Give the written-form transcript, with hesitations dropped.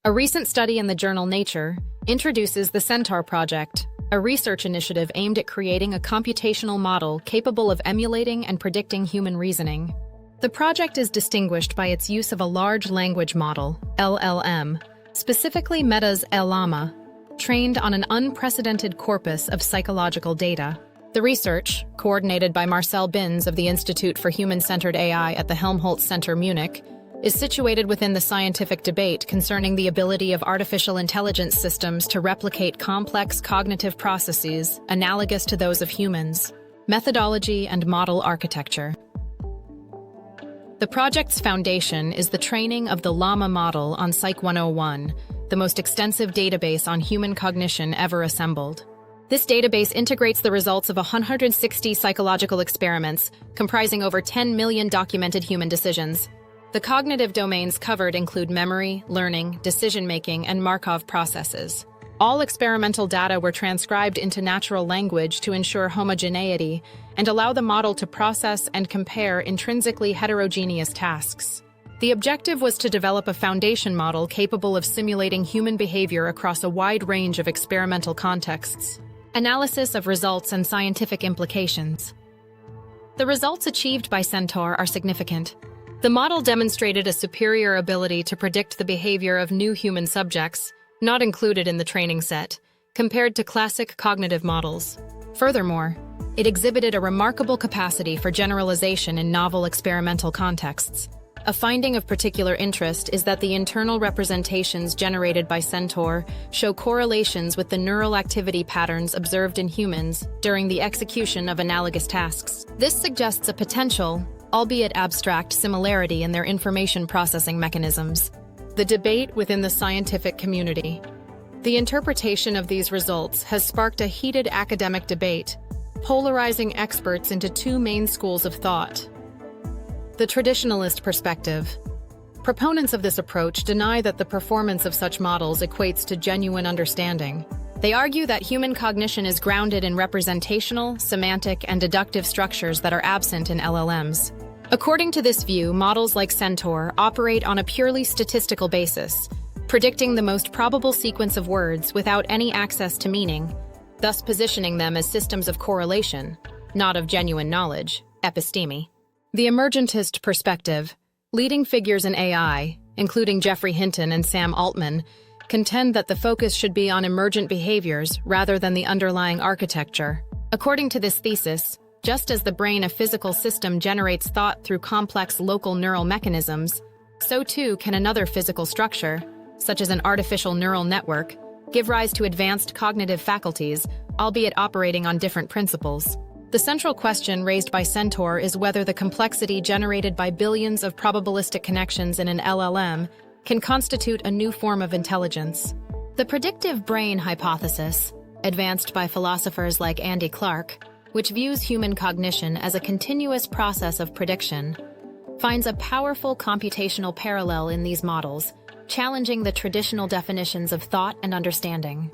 A recent study in the journal Nature introduces the Centaur Project, a research initiative aimed at creating a computational model capable of emulating and predicting human reasoning. The project is distinguished by its use of a large language model, LLM, specifically Meta's LLaMA, trained on an unprecedented corpus of psychological data. The research, coordinated by Marcel Binz of the Institute for Human-Centered AI at the Helmholtz Center Munich, is situated within the scientific debate concerning the ability of artificial intelligence systems to replicate complex cognitive processes analogous to those of humans, methodology and model architecture. The project's foundation is the training of the LLaMA model on Psych 101, the most extensive database on human cognition ever assembled. This database integrates the results of 160 psychological experiments, comprising over 10 million documented human decisions. The cognitive domains covered include memory, learning, decision-making, and Markov processes. All experimental data were transcribed into natural language to ensure homogeneity and allow the model to process and compare intrinsically heterogeneous tasks. The objective was to develop a foundation model capable of simulating human behavior across a wide range of experimental contexts. Analysis of results and scientific implications. The results achieved by Centaur are significant. The model demonstrated a superior ability to predict the behavior of new human subjects, not included in the training set, compared to classic cognitive models. Furthermore, it exhibited a remarkable capacity for generalization in novel experimental contexts. A finding of particular interest is that the internal representations generated by Centaur show correlations with the neural activity patterns observed in humans during the execution of analogous tasks. This suggests a potential, albeit abstract, similarity in their information processing mechanisms. The debate within the scientific community. The interpretation of these results has sparked a heated academic debate, polarizing experts into two main schools of thought. The traditionalist perspective. Proponents of this approach deny that the performance of such models equates to genuine understanding. They argue that human cognition is grounded in representational, semantic, and deductive structures that are absent in LLMs. According to this view, models like Centaur operate on a purely statistical basis, predicting the most probable sequence of words without any access to meaning, thus positioning them as systems of correlation, not of genuine knowledge, episteme. The emergentist perspective. Leading figures in AI, including Geoffrey Hinton and Sam Altman, contend that the focus should be on emergent behaviors rather than the underlying architecture. According to this thesis, just as the brain, a physical system, generates thought through complex local neural mechanisms, so too can another physical structure, such as an artificial neural network, give rise to advanced cognitive faculties, albeit operating on different principles. The central question raised by Centaur is whether the complexity generated by billions of probabilistic connections in an LLM can constitute a new form of intelligence. The predictive brain hypothesis, advanced by philosophers like Andy Clark, which views human cognition as a continuous process of prediction, finds a powerful computational parallel in these models, challenging the traditional definitions of thought and understanding.